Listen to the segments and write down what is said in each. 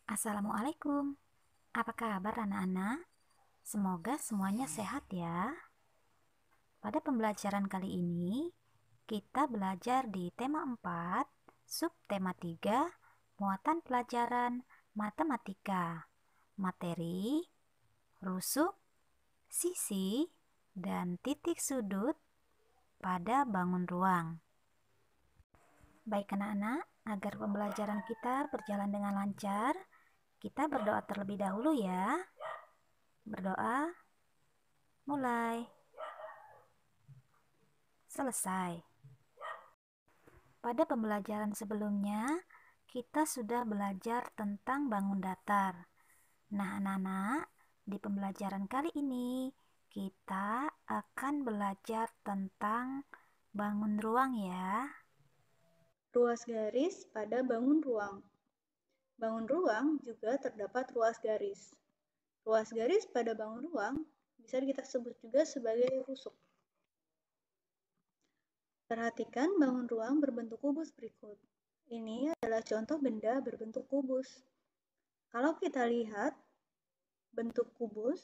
Assalamualaikum. Apa kabar anak-anak? Semoga semuanya sehat ya. Pada pembelajaran kali ini, kita belajar di tema 4, subtema 3, muatan pelajaran matematika. Materi, rusuk, sisi, dan titik sudut pada bangun ruang. Baik anak-anak, agar pembelajaran kita berjalan dengan lancar, kita berdoa terlebih dahulu ya. Berdoa, mulai, selesai. Pada pembelajaran sebelumnya, kita sudah belajar tentang bangun datar. Nah, anak-anak, di pembelajaran kali ini, kita akan belajar tentang bangun ruang ya. Ruas garis pada bangun ruang. Bangun ruang juga terdapat ruas garis. Ruas garis pada bangun ruang bisa kita sebut juga sebagai rusuk. Perhatikan bangun ruang berbentuk kubus berikut. Ini adalah contoh benda berbentuk kubus. Kalau kita lihat bentuk kubus,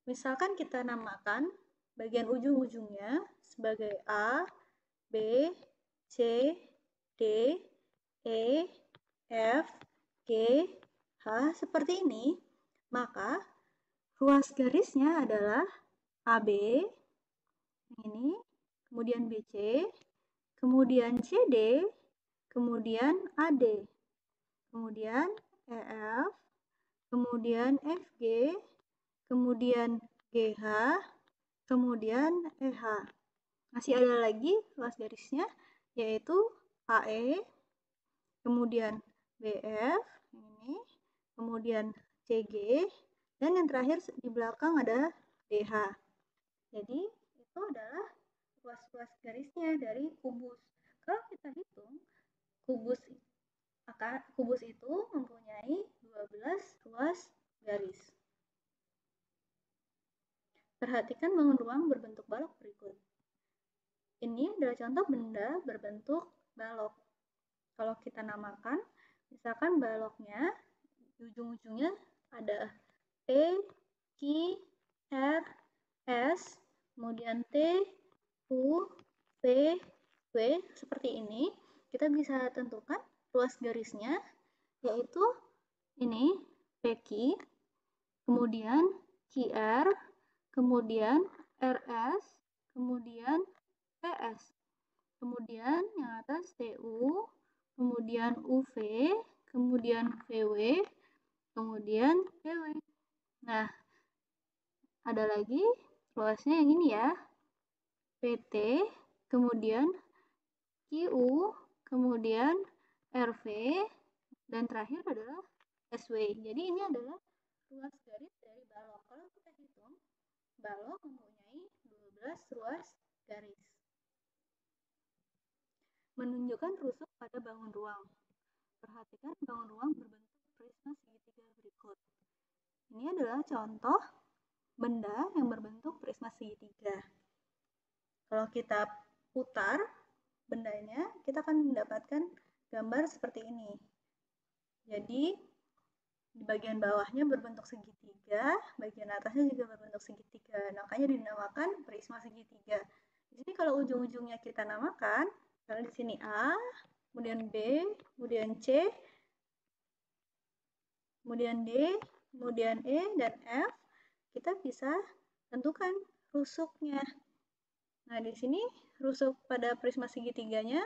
misalkan kita namakan bagian ujung-ujungnya sebagai A, B, C, D, E, F, G, H seperti ini, maka ruas garisnya adalah AB, ini, kemudian BC, kemudian CD, kemudian AD, kemudian EF, kemudian FG, kemudian GH, kemudian EH. Masih ada lagi ruas garisnya, yaitu AE, kemudian BF, ini, kemudian CG, dan yang terakhir di belakang ada DH. Jadi itu adalah ruas-ruas garisnya dari kubus. Kalau kita hitung, kubus itu mempunyai 12 ruas garis. Perhatikan bangun ruang berbentuk balok berikut. Ini adalah contoh benda berbentuk balok. Kalau kita namakan, misalkan baloknya, ujung-ujungnya ada P, Q, R, S, kemudian T, U, V, W, seperti ini. Kita bisa tentukan ruas garisnya, yaitu ini PQ, kemudian QR, kemudian RS, kemudian PS. Kemudian yang atas TU, kemudian UV, kemudian VW, kemudian PW. Nah, ada lagi ruasnya yang ini ya, PT, kemudian QU, kemudian RV, dan terakhir adalah SW. Jadi ini adalah ruas garis dari balok. Kalau kita hitung, balok mempunyai 12 ruas garis. Menunjukkan rusuk pada bangun ruang. Perhatikan bangun ruang berbentuk prisma segitiga berikut. Ini adalah contoh benda yang berbentuk prisma segitiga. Kalau kita putar bendanya, kita akan mendapatkan gambar seperti ini. Jadi di bagian bawahnya berbentuk segitiga, bagian atasnya juga berbentuk segitiga. Makanya dinamakan prisma segitiga. Di sini kalau ujung-ujungnya kita namakan, misalnya di sini A, kemudian B, kemudian C, kemudian D, kemudian E, dan F, kita bisa tentukan rusuknya. Nah, di sini rusuk pada prisma segitiganya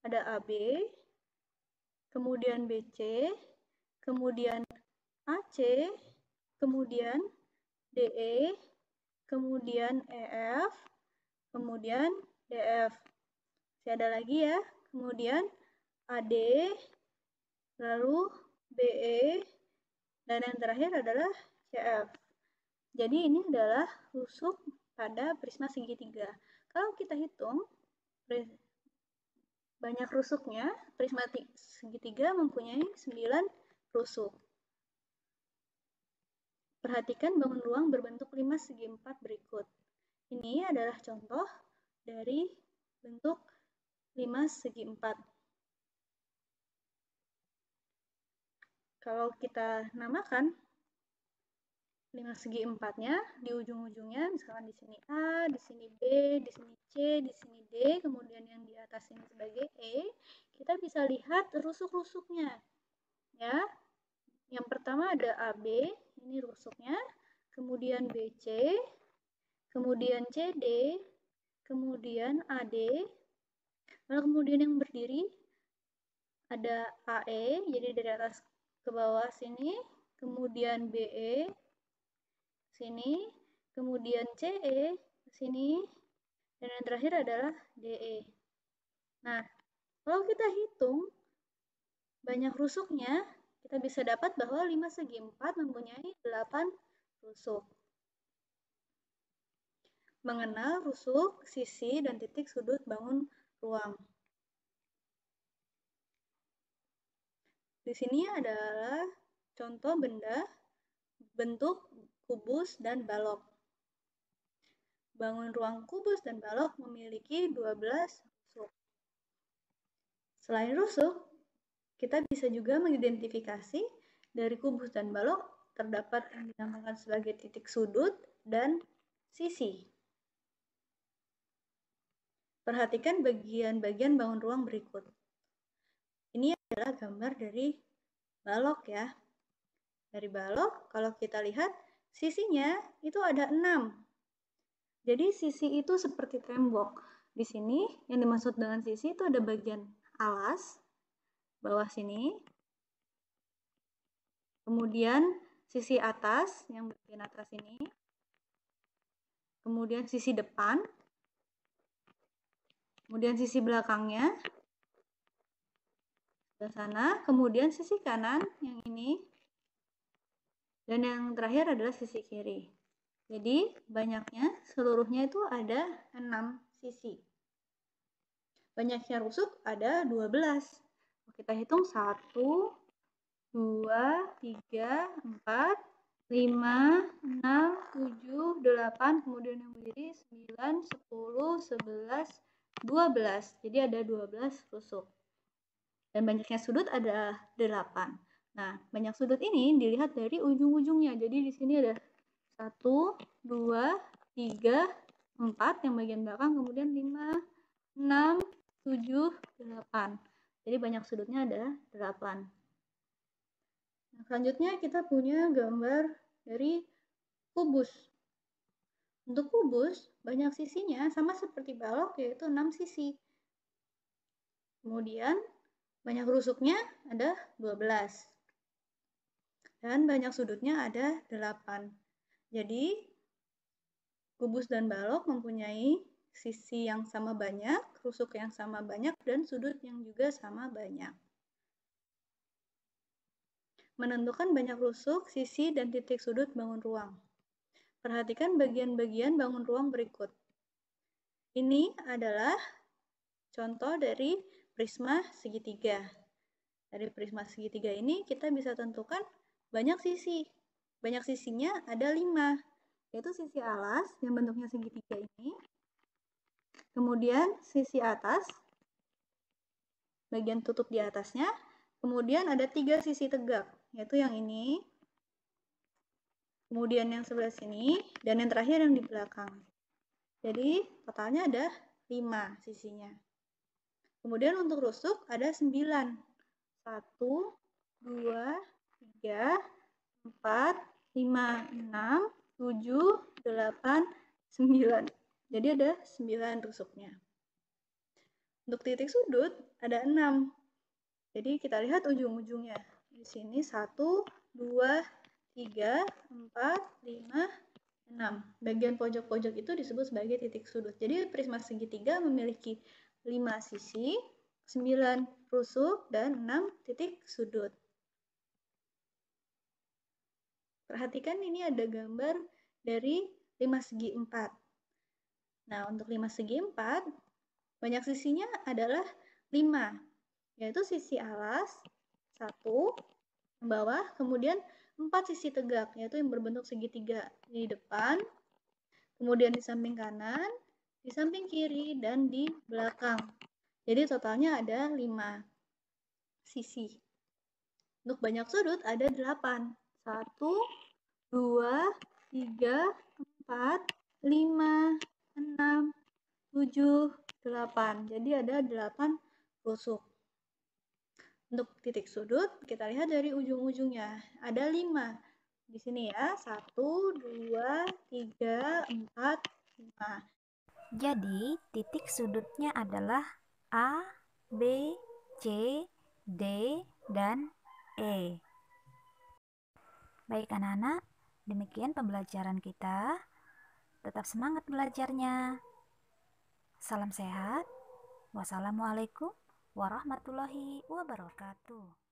ada AB, kemudian BC, kemudian AC, kemudian DE, kemudian EF, kemudian DF. Masih ada lagi ya, kemudian AD, lalu BE, dan yang terakhir adalah CF. Jadi ini adalah rusuk pada prisma segitiga. Kalau kita hitung banyak rusuknya, prisma segitiga mempunyai 9 rusuk. Perhatikan bangun ruang berbentuk 5 segi 4 berikut. Ini adalah contoh dari bentuk 5 segi 4. Kalau kita namakan 5 segi empatnya di ujung-ujungnya, misalkan di sini A, di sini B, di sini C, di sini D, kemudian yang di atas ini sebagai E, kita bisa lihat rusuk-rusuknya. Ya, yang pertama ada AB, ini rusuknya, kemudian BC, kemudian CD, kemudian AD, lalu kemudian yang berdiri ada AE, jadi dari atas ke bawah sini, kemudian BE, sini, kemudian CE, sini, dan yang terakhir adalah DE. Nah, kalau kita hitung banyak rusuknya, kita bisa dapat bahwa 5 segi 4 mempunyai 8 rusuk. Mengenal rusuk, sisi, dan titik sudut bangun ruang. Di sini adalah contoh benda bentuk kubus dan balok. Bangun ruang kubus dan balok memiliki 12 rusuk. Selain rusuk, kita bisa juga mengidentifikasi dari kubus dan balok terdapat yang dinamakan sebagai titik sudut dan sisi. Perhatikan bagian-bagian bangun ruang berikut. Ini adalah gambar dari balok ya. Dari balok, kalau kita lihat sisinya itu ada 6. Jadi sisi itu seperti tembok. Di sini yang dimaksud dengan sisi itu ada bagian alas, bawah sini. Kemudian sisi atas, yang bagian atas ini. Kemudian sisi depan. Kemudian sisi belakangnya. Ke sana. Kemudian sisi kanan, yang ini. Dan yang terakhir adalah sisi kiri. Jadi banyaknya, seluruhnya itu ada 6 sisi. Banyaknya rusuk ada 12. Kita hitung 1, 2, 3, 4, 5, 6, 7, 8, kemudian yang berdiri 9, 10, 11, 12. Jadi ada 12 rusuk. Dan banyaknya sudut ada 8. Nah, banyak sudut ini dilihat dari ujung-ujungnya. Jadi di sini ada 1, 2, 3, 4 yang bagian belakang, kemudian 5, 6, 7, 8. Jadi banyak sudutnya ada 8. Nah, selanjutnya kita punya gambar dari kubus. Untuk kubus, banyak sisinya sama seperti balok, yaitu 6 sisi. Kemudian, banyak rusuknya ada 12. Dan banyak sudutnya ada 8. Jadi, kubus dan balok mempunyai sisi yang sama banyak, rusuk yang sama banyak, dan sudut yang juga sama banyak. Menentukan banyak rusuk, sisi, dan titik sudut bangun ruang. Perhatikan bagian-bagian bangun ruang berikut. Ini adalah contoh dari prisma segitiga. Dari prisma segitiga ini kita bisa tentukan banyak sisi. Banyak sisinya ada 5, yaitu sisi alas yang bentuknya segitiga ini. Kemudian sisi atas, bagian tutup di atasnya. Kemudian ada 3 sisi tegak, yaitu yang ini. Kemudian yang sebelah sini, dan yang terakhir yang di belakang. Jadi totalnya ada 5 sisinya. Kemudian untuk rusuk ada 9. 1, 2, 3, 4, 5, 6, 7, 8, 9. Jadi ada 9 rusuknya. Untuk titik sudut ada 6. Jadi kita lihat ujung-ujungnya. Di sini 1, 2, 3, 4, 5, 6. Bagian pojok-pojok itu disebut sebagai titik sudut. Jadi prisma segitiga memiliki 5 sisi, 9 rusuk, dan 6 titik sudut. Perhatikan ini ada gambar dari 5 segi 4. Nah, untuk 5 segi 4, banyak sisinya adalah 5, yaitu sisi alas, 1, bawah, kemudian 4 sisi tegak, yaitu yang berbentuk segitiga di depan, kemudian di samping kanan, di samping kiri, dan di belakang. Jadi totalnya ada 5 sisi. Untuk banyak sudut ada 8. 1, 2, 3, 4, 5, 6, 7, 8. Jadi ada 8 rusuk. Untuk titik sudut, kita lihat dari ujung-ujungnya. Ada 5. Di sini ya, 1, 2, 3, 4, 5. Jadi, titik sudutnya adalah A, B, C, D, dan E. Baik anak-anak, demikian pembelajaran kita. Tetap semangat belajarnya. Salam sehat. Wassalamualaikum warahmatullahi wabarakatuh.